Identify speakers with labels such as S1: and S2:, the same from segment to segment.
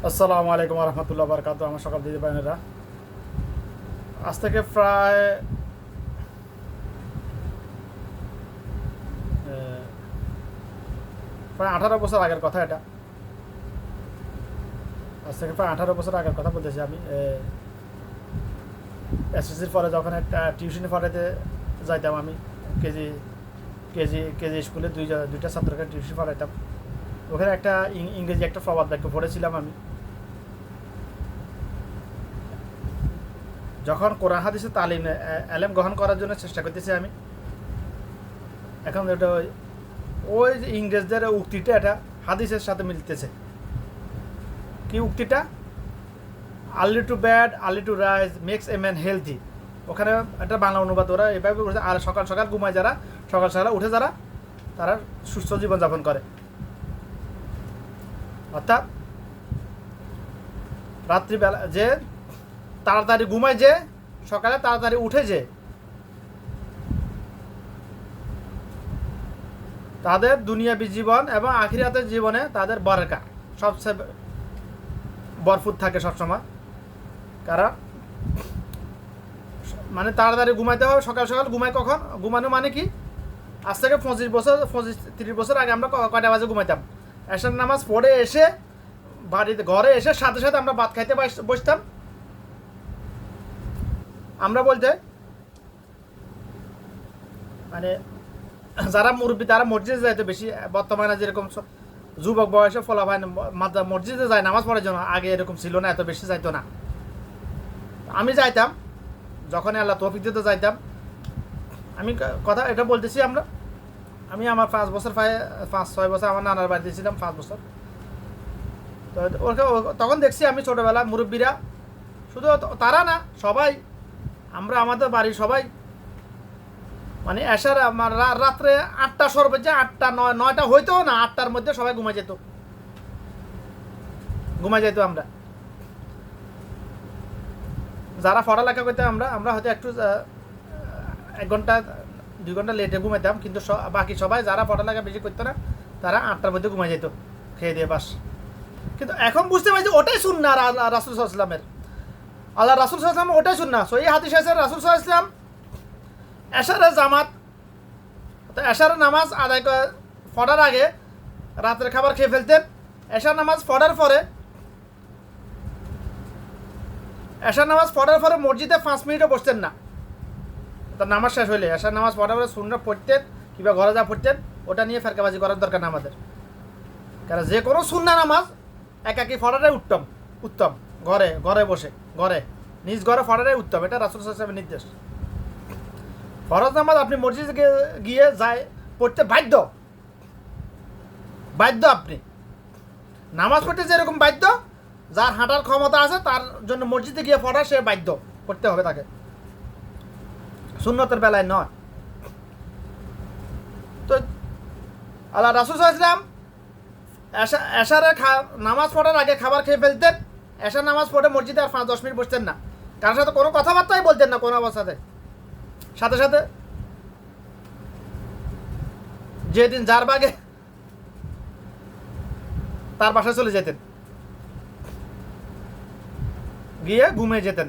S1: আসসালামু আলাইকুম রহমতুল্লাহ বারকাত। আমার সকাল দিদি বাহিনীরা আজ থেকে প্রায় 18 বছর আগের কথা। এটা আজ থেকে প্রায় 18 বছর আগের কথা বলতেছি। আমি এসএসসির পরে যখন একটা টিউশনি পড়াইতে যাইতাম, আমি কেজি কেজি কেজি স্কুলে দুইটা ছাত্রকে টিউশনি পড়াইতাম। ওখানে একটা ইংরেজি একটা প্রবাদ বাক্য পড়েছিলাম আমি। যখন কোরআন হাদিসের তালিম এলেম গ্রহণ করার জন্য চেষ্টা করতেছি আমি, এখন এটা ওই যে ইংরেজদের উক্তিটা এটা হাদিসের সাথে মিলতেছে। কি উক্তিটা? Early to bed early to rise makes a man healthy. ওখানে একটা বাংলা অনুবাদ ওরা এভাবে করেছে, আর সকাল সকাল ঘুমায় যারা, সকাল সকাল উঠে যারা, তারা সুস্থ জীবনযাপন করে। অর্থাৎ রাত্রিবেলা যে তাড়াতাড়ি ঘুমায়, যে সকালে তাড়াতাড়ি উঠে, যে তাদের দুনিয়াবী জীবন এবং আখিরাতের জীবনে তাদের বরকা সবচেয়ে ভরপুর থাকে সবসময়। কারণ মানে তাড়াতাড়ি ঘুমাইতে হবে, সকাল সকাল ঘুমাই। কখন ঘুমানো মানে কি? আজ থেকে 25-30 বছর আগে আমরা কয়টা বাজে ঘুমাইতাম? এশার নামাজ পড়ে এসে বাড়িতে ঘরে এসে সাথে সাথে আমরা ভাত খাইতে বসতাম। আমরা বলতে মানে যারা মুরব্বী তারা মসজিদে যাইতো বেশি। বর্তমানে যেরকম যুবক বয়সে ফলাফল মসজিদে যায় নামাজ পড়ার জন্য, আগে এরকম ছিল না, এত বেশি যাইতো না। আমি যাইতাম, যখন আল্লাহ তৌফিক দিতে যাইতাম। আমি কথা এটা বলতেছি আমি আমার 5-6 বছর আমার নানার বাড়িতে ছিলাম, 5 বছর। তো তখন দেখছি আমি ছোটোবেলা মুরব্বীরা, শুধু তারা না, সবাই, আমরা আমাদের বাড়ির সবাই মানে এসার আমার রাত্রে 8টা সর্বোচ্চ 8টা 9টা হইতো না, 8টার মধ্যে সবাই ঘুমাই যেত। আমরা যারা পড়ালেখা করতাম আমরা হয়তো একটু 1-2 ঘন্টা লেটে ঘুমাইতাম, কিন্তু বাকি সবাই যারা পড়ালেখা বেশি করতো না, তারা 8টার মধ্যে ঘুমাই যেত খেয়ে দিয়ে বাস। কিন্তু এখন বুঝতে পারছি ওটাই সুন্নাহ রাসূল সাল্লাল্লাহু আলাইহি ওয়াসাল্লামের। আল্লাহ রাসূল সাল্লাল্লাহু আলাইহি ওয়াসাল্লাম ওটাই সুন্নাহ। সহিহ হাদিস আছে, রাসূল সাল্লাল্লাহু আলাইহি ওয়াসাল্লাম এশারের জামাত, তো এশারের নামাজ আদায় পড়ার আগে রাতের খাবার খেয়ে ফেলতেন। এশার নামাজ পড়ার পরে মসজিদে 5 মিনিটও বসতেন না। তার নামাজ শেষ হইলে এশার নামাজ পড়ার পরে সুন্নাহ পড়তেন, কিংবা ঘরে যা পড়তেন ওটা নিয়ে ফেরকাবাজি করার দরকার না আমাদের। কারণ যে কোনো সুন্নাহ নামাজ একাকি পড়াটাই উত্তম। ঘরে বসে নিজ ঘরে পড়াটাই উত্তম। এটা রাসূল সাল্লাল্লাহু আলাইহি ওয়াসাল্লামের নির্দেশ। ফরজ নামাজ আপনি মসজিদে গিয়ে যায় পড়তে বাধ্য। আপনি নামাজ পড়তে যেরকম বাধ্য, যার হাঁটার ক্ষমতা আছে তার জন্য মসজিদে গিয়ে পড়া সে বাধ্য, পড়তে হবে তাকে, সুন্নতের বেলায় নয়। তো আল্লাহ রাসূল সাল্লাল্লাহু আলাইহি ওয়াসাল্লাম এশারের নামাজ পড়ার আগে খাবার খেয়ে ফেলতেন। এশার নামাজ পড়ে মসজিদে আর 5-10 মিনিট বসতেন না। কারোর সাথে কোনো কথাবার্তাই বলতেন না কোনো অবস্থাতে। সাথে সাথে যেদিন যার বাগে তার বাসায় চলে যেতেন, গিয়ে ঘুমিয়ে যেতেন।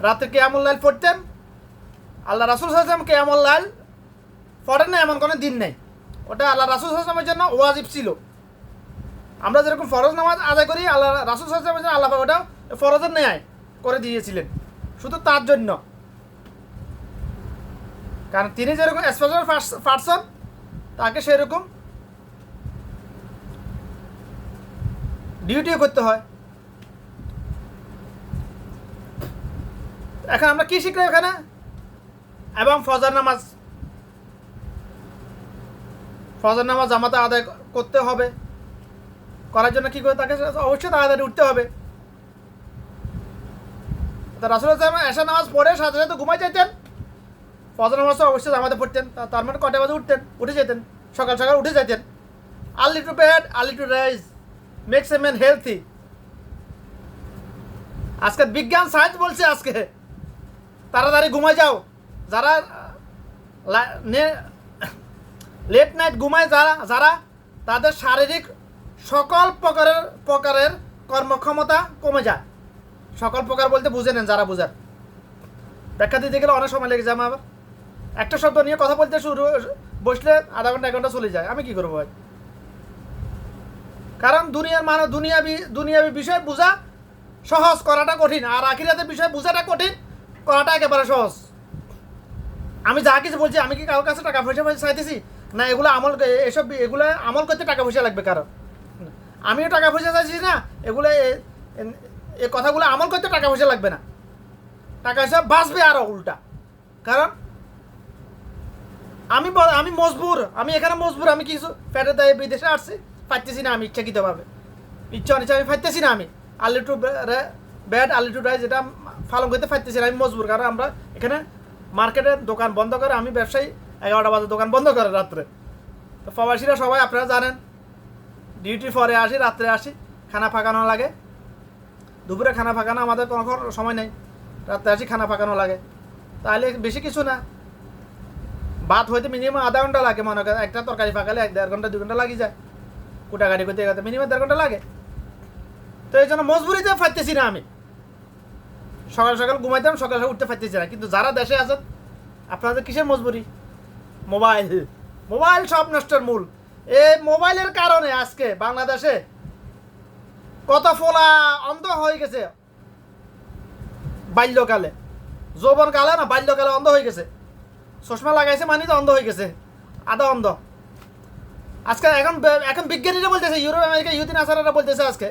S1: রাতে কিয়ামুল লাইল পড়তেন। আল্লাহ রাসূল সাল্লাল্লাহু আলাইহি ওয়াসাল্লাম কিয়ামুল লাইল পড়েন না এমন কোনো দিন নেই। ওটা আল্লাহ রাসূল সাল্লাল্লাহু আলাইহি ওয়াসাল্লামের জন্য ওয়াজিব ছিল। আমরা যেরকম ফরজ নামাজ আদায় করি, আল্লাহ রাসূল সাল্লাল্লাহু আলাইহি ওয়াসাল্লাম আল্লাহ ওটা ফরজের ন্যায় করে দিয়েছিলেন, শুধু তার জন্য। কারণ তিনি যেরকম স্পেশাল পার্সন, তাকে সেরকম ডিউটিও করতে হয়। এখন আমরা কি শিখলাম এখানে? এবং ফজর নামাজ জামাতে আদায় করতে হবে। করার জন্য কি করে? তাকে অবশ্যই তাড়াতাড়ি উঠতে হবে। তা রাসূল সাল্লাল্লাহু আলাইহি ওয়াসাল্লাম এশার নামাজ পড়ে সাথে সাথে ঘুমাই যেতেন। ফজর নামাজও অবশ্যই জামাতে পড়তেন। তার মানে কটা বাজে উঠে যেতেন? সকাল সকাল উঠে যেতেন। Early to bed early to rise makes a man healthy. আজকে বিজ্ঞান সায়েন্স বলছে আজকে তাড়াতাড়ি ঘুমাই যাও। যারা লেট নাইট ঘুমায় যারা তাদের শারীরিক সকল প্রকারের প্রকারের কর্মক্ষমতা কমে যায়। সকল প্রকার বলতে বুঝে নেন যারা বুঝেন। ব্যাখ্যা দিতে গেলে অনেক সময় লেগে যায় আমার। একটা শব্দ নিয়ে কথা বলতে বসলে আধা ঘন্টা 1 ঘন্টা চলে যায়। আমি কি করবো ভাই? কারণ দুনিয়ার মানুষ দুনিয়াবি বিষয় বোঝা সহজ, করাটা কঠিন। আর আখিরাতের বিষয় বোঝাটা কঠিন, করাটা একেবারে সহজ। আমি যা কিছু বলছি, আমি কি কারোর কাছে টাকা পয়সা চাইতেছি না? এগুলো আমল করতে টাকা পয়সা লাগবে কারো। আমিও টাকা পয়সা চাইছি না, এগুলো এই কথাগুলো আমল করতে টাকা পয়সা লাগবে না। টাকা পয়সা বাঁচবে আরো উল্টা। কারণ আমি মজবুর, আমি এখানে মজবুর। আমি কিছু পেটের দায়ে বিদেশে আসছি, পাইতেছি না আমি ইচ্ছাকৃতভাবে, ইচ্ছা অনিচ্ছা আমি পাইতেছি না। আমি early to bed early to rise যেটা পালন করতে পারতেছি না, আমি মজবুর। কারণ আমরা এখানে মার্কেটের দোকান বন্ধ করে, আমি ব্যবসায়ী 11টা বাজে দোকান বন্ধ করে রাত্রে। তো প্রবাসীরা সবাই আপনারা জানেন, ডিউটি পরে আসি, রাত্রে আসি, খানা ফাঁকানো লাগে। দুপুরে খানা ফাঁকানো আমাদের কোনো সময় নেই, রাত্রে আসি খানা ফাঁকানো লাগে। তাহলে বেশি কিছু না, ভাত হইতে মিনিমাম আধা ঘন্টা লাগে। মনে করেন একটা তরকারি ফাঁকালে 1-1.5 ঘন্টা 2 ঘন্টা লাগি যায়। কুটাকাটি করতে গেতে মিনিমাম 1.5 ঘন্টা লাগে। তো এই জন্য মজবুরিতে পারতেছি না আমি। সকাল সকাল ঘুমাইতাম, সকাল সকাল উঠতে পারতেছি না। কিন্তু যারা দেশে আছেন, আপনাদের কিসের মজবুরি? মোবাইল সব নষ্টের মূল। এই মোবাইলের কারণে আজকে বাংলাদেশে কত ফোলা অন্ধ হয়ে গেছে। বাল্যকালে, যৌবনকালে না, বাল্যকালে অন্ধ হয়ে গেছে। চশমা লাগাইছে মানে তো অন্ধ হয়ে গেছে, আধা অন্ধ। আজকে এখন বিজ্ঞানীরা বলতেছে, ইউরোপ আমেরিকা ইহুদিন আসারারা বলতেছে আজকে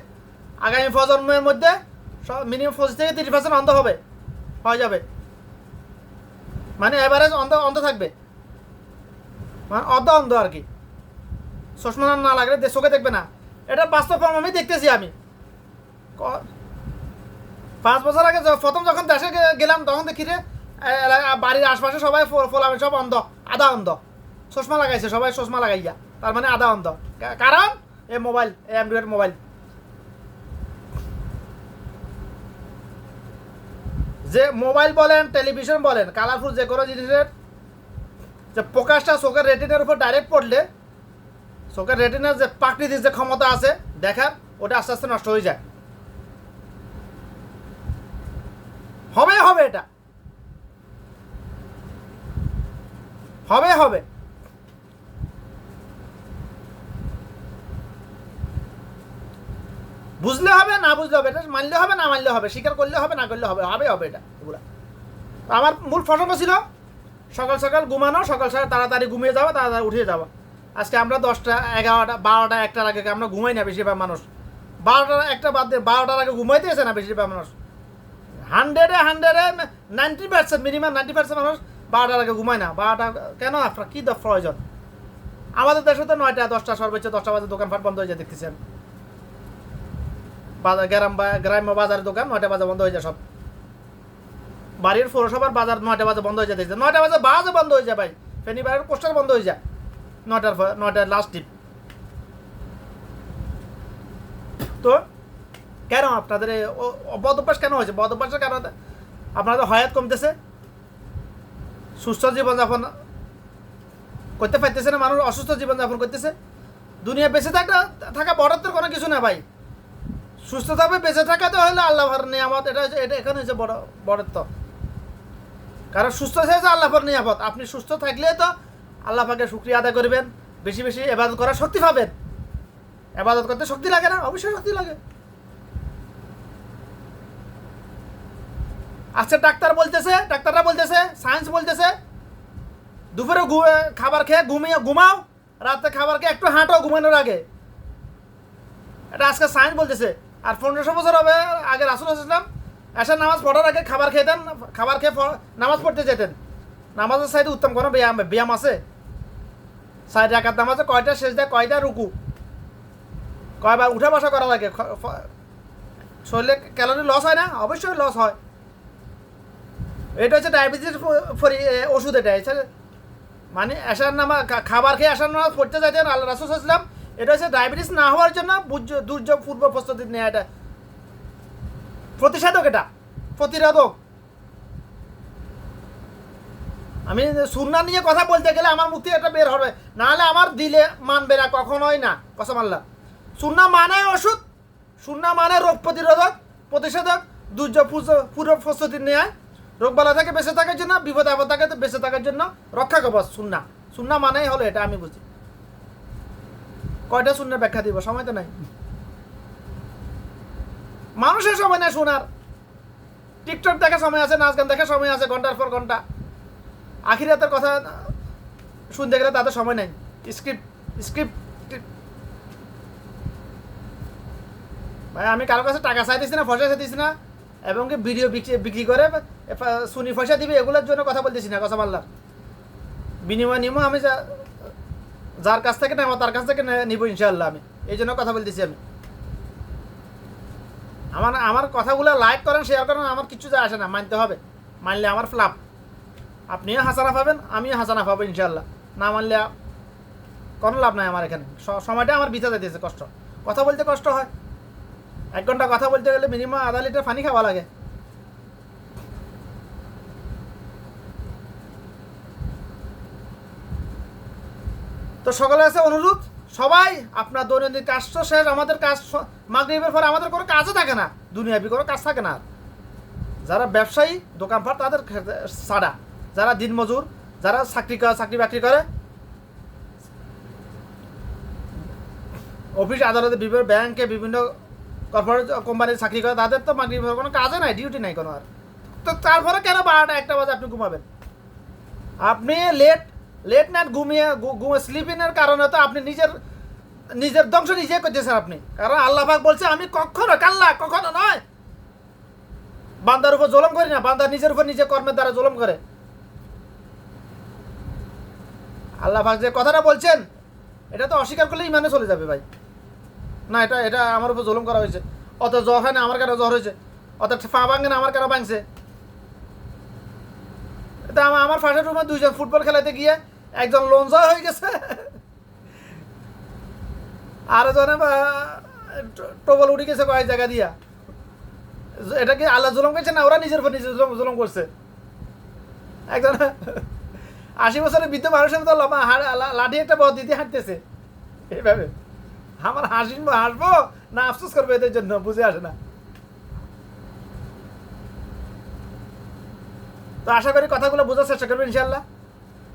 S1: আগামী প্রজন্মের মধ্যে মিনিমাম 25-30% অন্ধ হয়ে যাবে। মানে এভারেজ অন্ধ থাকবে, মানে অন্ধ আর কি। চশমা না লাগলে চোখে দেখবে না। এটা বাস্তব আমি দেখতেছি। আমি 5 বছর আগে প্রথম যখন দেশে গেলাম, তখন দেখি রে বাড়ির আশপাশে সবাই ফোলামে সব অন্ধ, আধা অন্ধ। চশমা লাগাইছে সবাই, চশমা লাগাইয়া, তার মানে আধা অন্ধ। কারণ এই মোবাইল, এই অ্যান্ড্রয়েড মোবাইল। যে মোবাইল বলেন, টেলিভিশন বলেন, কালারফুল যে কোনো জিনিসের যে প্রকাশটা চোখের রেটিনার উপর ডাইরেক্ট পড়লে, চোখের রেটিনার যে প্রাকৃতিক যে ক্ষমতা আছে দেখার, ওটা আস্তে আস্তে নষ্ট হয়ে যায়। হবে এটা হবে। বুঝলে হবে, না বুঝলে হবে। এটা মানলে হবে, না মানলে হবে। স্বীকার করলে হবে, না করলে হবে। হবে এটা। এগুলা আমার মূল প্রসঙ্গ ছিল সকাল সকাল ঘুমানো, সকাল সকাল তাড়াতাড়ি ঘুমিয়ে যাওয়া, তাড়াতাড়ি উঠে যাওয়া। আজকে আমরা 10টা 11টা 12টা 1টার আগে আমরা ঘুমাই না বেশিরভাগ মানুষ। 12টা 1টা বাদ দিয়ে 12টার আগে ঘুমাইতেছে না বেশিরভাগ মানুষ। 90% মিনিমাম 90% মানুষ 12টার আগে ঘুমায় না। 12টা কেন? আপনার কী প্রয়োজন? আমাদের দেশে তো 9টা 10টা, সর্বোচ্চ 10টা বাজে দোকানপাট বন্ধ হয়ে যায় দেখতেছেন। বাজার গ্রাম্য বাজারের দোকান 9টা বাজে বন্ধ হয়ে যায় সব। বাড়ির পৌরসভার বাজার 9টা বাজে বন্ধ হয়ে যায়। 9টা বাজে বন্ধ হয়ে যায় ভাই। ফেনী বাজারের পোস্টার বন্ধ হয়ে যায় 9টার লাস্ট টিপ। তো কেন আপনাদের বদ অভ্যাস কেন হয়েছে? বদ অভ্যাসের কারণে আপনাদের হায়াত কমতেছে, সুস্থ জীবনযাপন করতে পারতেছে না মানুষ, অসুস্থ জীবনযাপন করতেছে। দুনিয়া বেঁচে থাকা বড়ত্বের কোনো কিছু না ভাই। সুস্থভাবে বেঁচে থাকাতে হলে আল্লাহর নিয়ামত। এটা এখানে হচ্ছে বড়ত্ব। কারণ সুস্থ হয়েছে আল্লাহর নিয়ামত। আপনি সুস্থ থাকলে তো আল্লাহ পাকে শুকরিয়া আদায় করবেন, বেশি বেশি ইবাদত করার শক্তি পাবেন। ইবাদত করতে শক্তি লাগে না? অবশ্যই শক্তি লাগে। আচ্ছা, ডাক্তাররা বলতেছে, সায়েন্স বলতেছে দুপুরে খাবার খেয়ে ঘুমাও, রাতে খাবার খেয়ে একটু হাঁটো ঘুমানোর আগে। এটা আজকে সায়েন্স বলতেছে। আর 1500 বছর হবে আগে রাসূল ইসলাম এশার নামাজ পড়ার আগে খাবার খেতেন, খাবার খেয়ে নামাজ পড়তে যেতেন। নামাজের সাইডে উত্তম কোনো ব্যায়াম আছে? 4 রাকাত নামাজে কয়টা সেজদা, কয়টা রুকু, কয়বার উঠা বসা করা লাগে? শরীরে ক্যালোরি লস হয় না? অবশ্যই লস হয়। এটা হচ্ছে ডায়াবেটিস ওষুধ। এটা মানে এশার নামাজ খাবার খেয়ে এশার নামাজ পড়তে যাইতেন আল্লাহ রাসূল ইসলাম। এটা হচ্ছে ডায়াবেটিস না হওয়ার জন্য দুর্যোগ পূর্ব প্রস্তুতি নেওয়া। এটা প্রতিষেধক, এটা প্রতিরোধক। আমি সুন্নাহ নিয়ে কথা বলতে গেলে আমার মুখ থেকে এটা বের হবে, নাহলে আমার দিলে মানবে না কখনোই না, কসম আল্লাহ। সুন্নাহ মানে ওষুধ, সুন্নাহ মানে রোগ প্রতিষেধক, দুর্যোগ পূর্ব প্রস্তুতি নেয়, রোগবালা থেকে বেঁচে থাকার জন্য, বিপদ আপদ থেকে বেঁচে থাকার জন্য রক্ষা কবচ সুন্নাহ। সুন্নাহ মানেই হলো এটা, আমি বুঝি। কয়টা সুন্নাহর ব্যাখ্যা দিব, সময় তো নাই। মানুষের সময় নেই শোনার। টিকটক দেখার সময় আছে, নাচ গান দেখার সময় আছে, ঘন্টার পর ঘন্টা। আখিরাতের কথা শুনতে গেলে তাদের সময় নেই। স্ক্রিপ্ট ভাই, আমি কারো কাছে টাকা চাইতেছি না, পয়সা চাইতেছি না, এবং কি ভিডিও বিক্রি করে শুনি পয়সা দিবে, এগুলোর জন্য কথা বলতেছি না। কথা বললাম বিনিময় নিব, আমি যার কাছ থেকে নেব তার কাছ থেকে নিব ইনশাআল্লাহ। আমি এই জন্য কথা বলতেছি। আমি আমার কথাগুলো লাইক করেন, শেয়ার করেন, আমার কিছু যায় আসে না, মানতে হবে। মানলে আমার ফ্লাপ, আপনিও হাসানা পাবেন, আমিও হাসানা পাবো ইনশাআল্লাহ। না মানলে কোনো লাভ নাই আমার এখানে। সময়টা আমার বিতা যাইতেছে, কষ্ট, কথা বলতে কষ্ট হয়। 1 ঘন্টা কথা বলতে গেলে মিনিমাম আধা লিটার পানি খাওয়া লাগে। তো সকলের কাছে অনুরোধ, সবাই আপনার দৈনন্দিন কাজ তো শেষ। আমাদের কাজ মাগরিবের পরে আমাদের কোনো কাজও থাকে না, দুনিয়াবি কোনো কাজ থাকে না। যারা ব্যবসায়ী, দোকানপাট, তাদের ছাড়া, যারা দিনমজুর, যারা চাকরি বাকরি করে, অফিস আদালতে, বিভিন্ন ব্যাংকে, বিভিন্ন কর্পোরেট কোম্পানির চাকরি করে, তাদের তো মাগরিবের কোনো কাজে নাই, ডিউটি নাই কোনো। আর তো তারপরে কেন 12টা 1টা বাজে আপনি ঘুমাবেন? আপনি লেট নাইট স্লিপিংয়ের কারণে তো আপনি নিজের ধ্বংস নিজে করতেছেন আপনি। কারণ আল্লাহ পাক বলছে, আমি কখনো নয় বান্দার উপর জুলুম করি না। বান্দা নিজের উপর নিজে কর্মের দ্বারা জুলুম করে। আল্লাহ পাক যে কথাটা বলছেন, এটা তো অস্বীকার করলে ইমানে চলে যাবে ভাই। না, এটা আমার উপর জুলুম করা হয়েছে, অত জ্বর হয় না, আমার কেন জ্বর হয়েছে, অত পা ভাঙে না, আমার কেন ভাঙছে। এটা আমার ফার্স্ট রুমে 2জন ফুটবল খেলাতে গিয়ে একজন লঞ্জয় হয়ে গেছে, আর জনে টোবল উঠে গেছে কয়েক জায়গা দিয়া। এটা কি আল্লাহ জুলুম করছে না? ওরা নিজের উপর নিজে জুলুম করছে। একজন 80 বছরের বৃদ্ধ মানুষের মতো লাঠি একটা বদ দিতে হাঁটতেছে এইভাবে। আমার হাসবো না আফসোস করবো এদের জন্য, বুঝে আসে না। তো আশা করি কথাগুলো বোঝার চেষ্টা করবেন ইনশাআল্লাহ।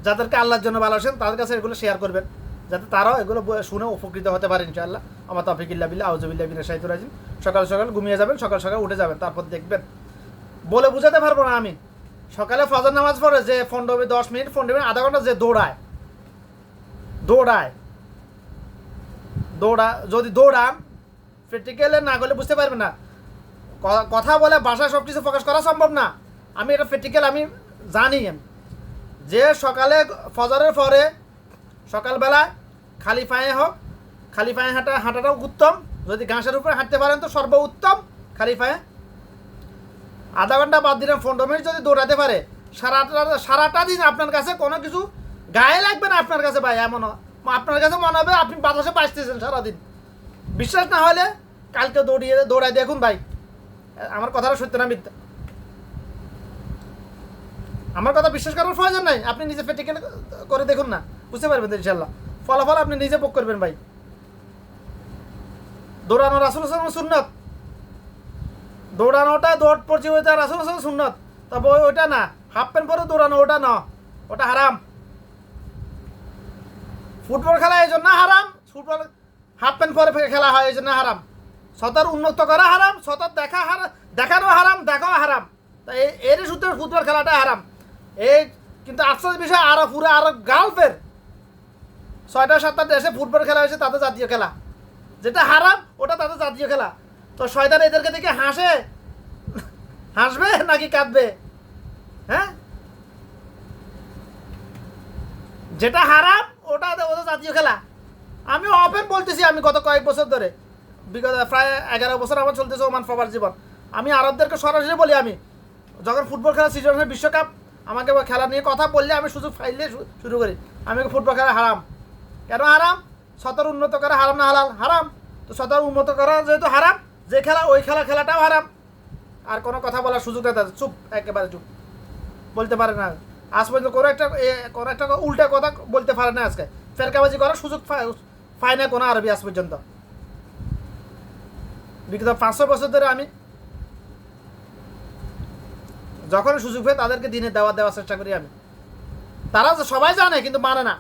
S1: যাদেরকে আল্লাহর জন্য ভালোবাসেন তাদের কাছে এগুলো শেয়ার করবেন, যাতে তারাও এগুলো শুনে উপকৃত হতে পারে ইনশাআল্লাহ। আমার তৌফিক ইল্লা বিল্লাহ, আউযুবিল্লাহি মিনাশ শাইতানির রাজিম। সকাল সকাল ঘুমিয়ে যাবেন, সকাল সকাল উঠে যাবেন, তারপর দেখবেন। বলে বুঝাতে পারবো না আমি। সকালে ফজর নামাজ পড়ে যে 10 মিনিট 15 মিনিট আধা ঘন্টা যে যদি দৌড়ান প্র্যাকটিক্যালে না করলে বুঝতে পারবেন না। কথা বলে ভাষায় সব কিছু প্রকাশ করা সম্ভব না। আমি এটা প্র্যাকটিক্যাল আমি জানি। যে সকালে ফজরের পরে সকালবেলায় খালি পায়ে হাঁটাটাও উত্তম। যদি ঘাসের উপরে হাঁটতে পারেন তো সর্ব উত্তম। খালি পায়ে আধা ঘন্টা বাদ দিলাম, 15 মিনিট যদি দৌড়াতে পারে, সারাটা দিন আপনার কাছে কোনো কিছু গায়ে লাগবে না আপনার কাছে ভাই। এমন আপনার কাছে মনে হবে আপনি বাতাসে পাইতেছেন সারাদিন। বিশ্বাস না হলে কালকে দৌড়াই দেখুন ভাই, আমার কথাটা সত্য না মিথ্যা। আমার কথা বিশ্বাস করার প্রয়োজন নাই, আপনি নিজে প্র্যাকটিক্যাল করে দেখুন না, বুঝতে পারবেন ইনশাআল্লাহ। ফলাফল আপনি নিজে ভোগ করবেন ভাই। দৌড়ানো রাসূলুল্লাহ সাল্লাল্লাহু আলাইহি ওয়াসাল্লাম সুন্নাত, দৌড়ানোটা দৌড় প্রতিযোগিতা রাসূলুল্লাহ সাল্লাল্লাহু আলাইহি ওয়াসাল্লাম সুন্নাত। তবে ওইটা না, হাফ প্যান্ট পরে দৌড়ানো ওটা না, ওটা হারাম। ফুটবল খেলা এই জন্য হারাম, ফুটবল হাফ প্যান্ট পরে খেলা হয় এই জন্য হারাম। সতর উন্মুক্ত করা হারাম, সতর দেখানো হারাম, দেখাও হারাম। তাই এর সূত্রে ফুটবল খেলাটা হারাম। এই কিন্তু আশ্চর্যের বিষয় আরো গালফের 6টা 7টা দেশে ফুটবল খেলা হয়েছে তাদের জাতীয় খেলা, যেটা হারাম ওটা তাদের জাতীয় খেলা। তো শয়তান এদেরকে দেখে হাসবে নাকি কাঁদবে? হ্যাঁ, যেটা হারাম ওটা ওদের জাতীয় খেলা। আমি ওপেন বলতেছি, আমি গত কয়েক বছর ধরে, বিগত প্রায় 11 বছর আমার চলতেছে ওমান প্রবাস জীবন। আমি আরবদেরকে সরাসরি বলি, আমি যখন ফুটবল খেলা সিজন হয়, বিশ্বকাপ, আমাকে খেলা নিয়ে কথা বললে আমি সুযোগ পাইলে শুরু করি। আমি ফুটবল খেলা হারাম। কেন হারাম? সতর উন্নত করা হারাম না হালাল? হারাম। তো সতর উন্নত করা যেহেতু হারাম, যে খেলা ওই খেলাটাও হারাম। আর কোনো কথা বলার সুযোগ নেই তাদের, চুপ, একেবারে চুপ, বলতে পারে না আজ পর্যন্ত। কোনো একটা উল্টা কথা বলতে পারে না আজকে। ফেরকাবাজি করার সুযোগ পায় না কোনো আরবি আজ পর্যন্ত। বিগত 500 বছর ধরে আমি যখন সুযোগ পাই তাদেরকে দিনে দেওয়ার চেষ্টা করি আমি। তারা সবাই জানে কিন্তু মানে না,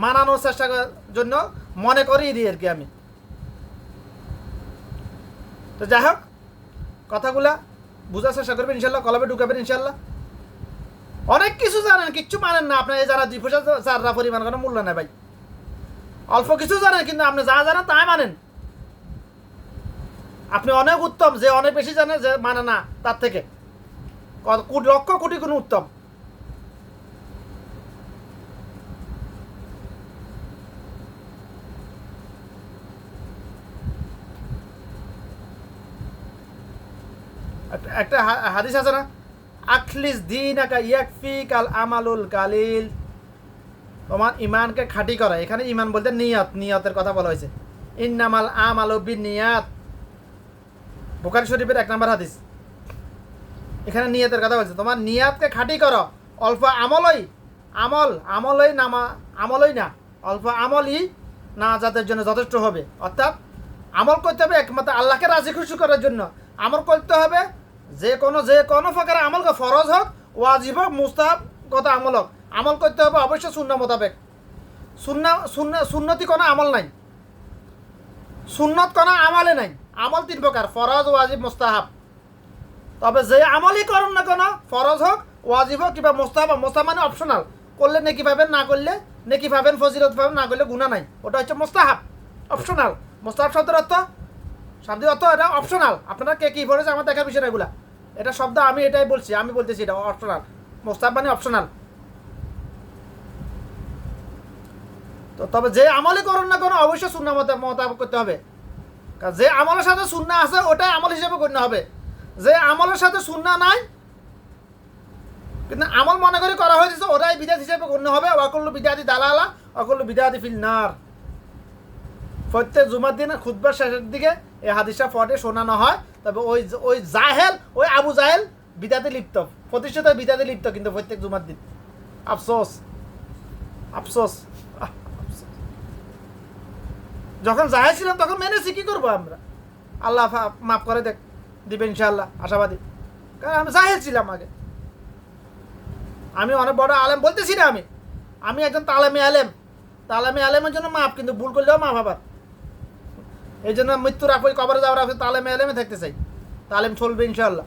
S1: মানানোর চেষ্টা করার জন্য মনে করিয়ে দিই আর কি আমি। তো যাই হোক, কথাগুলা বোঝার চেষ্টা করবেন ইনশাল্লাহ, কলবে ঢুকাবেন ইনশাল্লাহ। অনেক কিছু জানেন, কিচ্ছু মানেন না। আপনার এই যারা 2 পয়সা চাররা পরিমাণ কোনো মূল্য নেই ভাই। অল্প কিছু জানেন কিন্তু আপনি যা জানেন তাই মানেন। আপনি অনেক উত্তম, যে অনেক বেশি জানে যে মানে না তার থেকে লক্ষ কোটি গুণ উত্তম। একটা হাদিস আছে না, আখলিস দীনাকা ইয়াকফিকাল আমালুল কালিল, তোমার ইমানকে খাঁটি করা। এখানে ইমান বলতে নিয়তের কথা বলা হয়েছে। ইন্নামাল আমালু বিন্নিয়াত, বুখারী শরীফের 1 নম্বর হাদিস। এখানে নিয়তের কথা বলছে, তোমার নিয়াতকে খাঁটি করো। অল্প আমলই না অল্প আমলই না যাদের জন্য যথেষ্ট হবে। অর্থাৎ আমল করতে হবে একমাত্র আল্লাহকে রাজি খুশি করার জন্য। আমল করতে হবে যে কোনো প্রকার আমল, ফরজ হোক, ওয়াজিব হোক, মুস্তাহাব গত আমল হোক, আমল করতে হবে অবশ্যই সুন্নাহ মোতাবেক। সুন্নতি কোনো আমল নাই, সুন্নত কোনো আমলে নাই। আমল 3 প্রকার, ফরজ, ওয়াজিব, মুস্তাহাব। তবে যে আমলই করুন না কেন, ফরজ হোক, ওয়াজিব হোক কিংবা মুস্তাহাব, মুস্তাহাব মানে অপশনাল, করলে নেকি পাবেন, না করলে নেকি পাবেন, ফজিলত পাবেন, না করলে গুনাহ নাই, ওটা হচ্ছে মুস্তাহাব, অপশনাল। মুস্তাহাব শব্দের শাব্দিক অর্থ এটা অপশনাল। আপনারা কে কী পড়েছে আমার দেখার বিষয় এগুলা, এটা শব্দ আমি এটাই বলছি, আমি বলতেছি এটা অপশনাল। মুস্তাহাব মানে অপশনাল। তো তবে যে আমলই করুন না কেন অবশ্যই সুন্নাহ মোতাবেক করতে হবে। কারণ যে আমলের সাথে সুন্নাহ আছে ওটাই আমল হিসেবে গণ্য হবে। যে আমলের সাথে সুন্নাহ নাই কিন্তু আমল মনে করে করা হয়েছে ওটাই বিদআত হিসেবে গণ্য হবে। ওয়াকুল্লু বিদআতি দালালা ওয়াকুল্লু বিদআতি ফিন নার। প্রত্যেক জুমার দিনে খুতবার শেষের দিকে এই হাদিসটা পড়ে শোনানো হয়। তবে ওই জাহেল, ওই আবু জাহেল বিদআতে লিপ্ত, প্রতিষ্ঠিত বিদআতে লিপ্ত কিন্তু প্রত্যেক জুমার দিন। আফসোস আফসোস। যখন জাহেল ছিলাম তখন মেনেছি, কি করবো আমরা, আল্লাহ মাফ করে দিবে ইনশাআল্লাহ, আশাবাদী। কারণ আমি জাহেল ছিলাম আগে। আমি অনেক বড় আলেম বলতেছি না, আমি একজন তালেমি আলেমের জন্য মাফ, কিন্তু ভুল করলেও মাফ আবার। এই জন্য মৃত্যুর আগে কবরে যাওয়ার আগে তালেমি আলেমে থাকতে চাই। তালেম চলবে ইনশাআল্লাহ,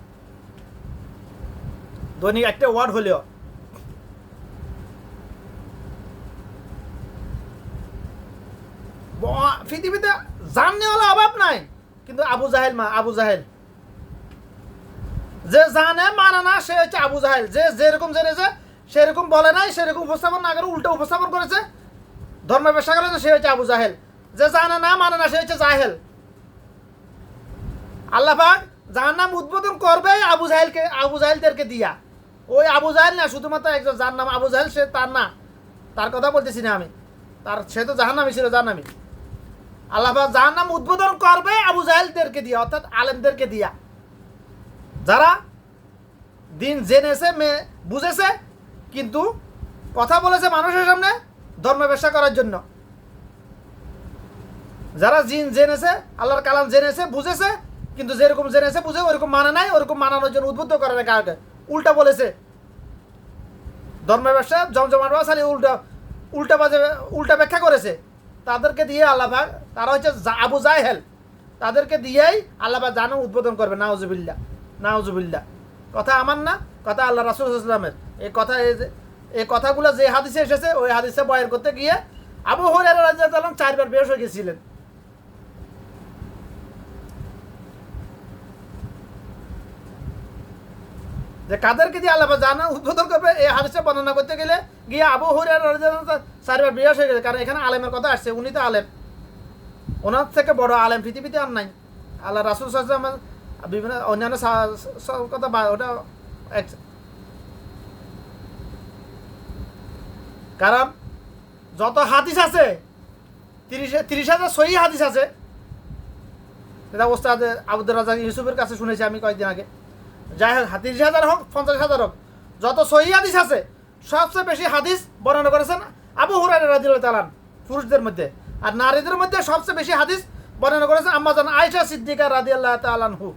S1: দৈনিক একটা ওয়ার্ড হলেও। পৃথিবীতে জাননেওয়ালা অভাব নাই, কিন্তু আবু জাহেল যে জানে মানে না সে হচ্ছে আবু জাহেল। যে যেরকম জেনেছে সেরকম বলে নাই, সেরকম উপস্থাপন না করে উল্টো উপস্থাপন করেছে, ধর্মের ব্যবসা করেছে, সে হচ্ছে আবু জাহেল। যে জানে না মানে না সে হচ্ছে জাহেল। আল্লাহ পাক জাহান্নাম উদ্বোধন করবে আবু জাহেলদেরকে দিয়া। ওই আবু জাহেল না, শুধুমাত্র একজন যার নাম আবু জাহেল সে তার না, তার কথা বলতেছি না আমি। সে তো জাহান্নামী ছিল, জাহান্নামী। আল্লাহ পাক জাহান্নাম উদ্বোধন করবে আবু জাহেলদেরকে দিয়া, অর্থাৎ আলেমদেরকে দিয়া, যারা দিন জেনেছে বুঝেছে কিন্তু কথা বলেছে মানুষের সামনে ধর্ম ব্যবসা করার জন্য। যারা জেনেছে, আল্লাহর কালাম জেনেছে বুঝেছে, কিন্তু যেরকম জেনেছে বুঝে ওরকম মানে নাই, ওরকম মানানোর জন্য উদ্বুদ্ধ করে না কাউকে, উল্টা বলেছে। ধর্ম ব্যবসা জমজমাট সালি উল্টা ব্যাখ্যা করেছে। তাদেরকে দিয়ে আল্লাহ পাক, তারা হচ্ছে আবু জাহেল, তাদেরকে দিয়েই আল্লাহ পাক জাহান্নাম উদ্বোধন করবে। নাউজুবিল্লাহ। কথা আমার না, কথা আল্লাহ রাসূল সাল্লাল্লাহু আলাইহি ওয়াসাল্লামের। এই কথাগুলো যে হাদিসে এসেছে ওই হাদিসে বয়ান করতে গিয়ে আবু হুরায়রা রাদিয়াল্লাহু আনহু 4 বার বেহুশ হয়ে গেছিলেন। যে কাদেরকে দিয়ে আল্লাহ জাহান্নাম উদ্বোধন করবে এই হাদিসে বর্ণনা করতে গেলে গিয়ে আবু হুরায়রা রাদিয়াল্লাহু আনহু 4 বার বেহুশ হয়ে গেছে। কারণ এখানে আলেমের কথা আসছে, উনি তো আলেম, ওনার থেকে বড় আলেম পৃথিবীতে আর নাই। আল্লাহ রাসূল সাল্লাল্লাহু আলাইহি ওয়াসাল্লাম বিভিন্ন অন্যান্য কথা ওটা কারণ যত হাদিস আছে 30,000 সহিহ হাদিস আছে। এটা ওস্তাদ আব্দুর রাজ্জাক ইউসুফের কাছে শুনেছি আমি কয়েকদিন আগে। যাই হোক 30,000 হোক 50,000 হোক, যত সহিহ হাদিস আছে সবচেয়ে বেশি হাদিস বর্ণনা করেছেন আবু হুরায়রা রাদিয়াল্লাহু তাআলা পুরুষদের মধ্যে। আর নারীদের মধ্যে সবচেয়ে বেশি হাদিস বর্ণনা করেছে আম্মাজান আয়েশা সিদ্দিকা রাদিয়াল্লাহু তাআলা আনহু,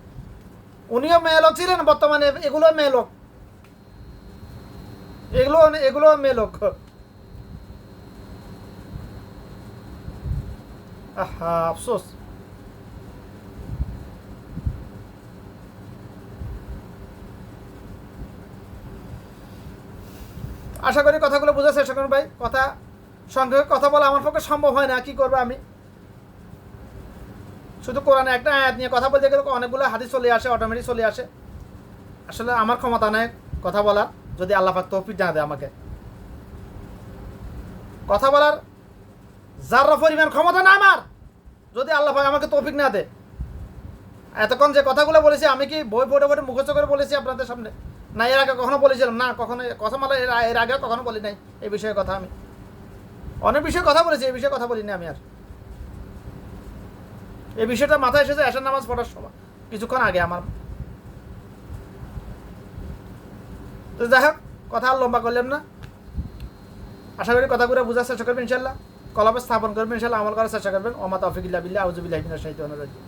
S1: উনিও মেয়ে লোক ছিলেন, বর্তমানে এগুলো মেয়ে লোক, এগুলো মেয়ে লোক। আহা আফসোস। আশা করি কথাগুলো বোঝার চেষ্টা করুন ভাই। কথা সংক্ষেপে কথা বলা আমার পক্ষে সম্ভব হয় না, কি করবো আমি। শুধু কোরআনে একটা আয়াত নিয়ে কথা বলতে গেলে অনেকগুলো হাদিস চলে আসে, অটোমেটিক চলে আসে। আসলে আমার ক্ষমতা নেই কথা বলার, যদি আল্লাহ পাক তৌফিক না দেয় আমাকে। কথা বলার যারা পরিমাণ ক্ষমতা না আমার, যদি আল্লাহ পাক আমাকে তৌফিক না দেয়। এতক্ষণ যে কথাগুলো বলেছি আমি কি বই পড়ে পড়ে মুখস্থ করে বলেছি আপনাদের সামনে? না এর আগে কখনো বলেছিলাম না? কখনো কথা বলা এর আগে কখনো বলি নাই এই বিষয়ে কথা। আমি অনেক বিষয়ে কথা বলেছি, এই বিষয়ে কথা বলিনি আমি। আর এই বিষয়টা মাথায় এসেছে এশার নামাজ পড়ার সময় কিছুক্ষণ আগে আমার। তো যাই হোক, কথা আর লম্বা করলাম না। আশা করি কথাগুলো বোঝার চেষ্টা করবেন ইনশাল্লাহ, কলবে স্থাপন করবেন ইনশাল্লাহ, আমল করার চেষ্টা করবেন। ওমা তৌফিক ইল্লা বিল্লাহ, আউযু বিল্লাহি মিনাশ শাইতানির রাজিম।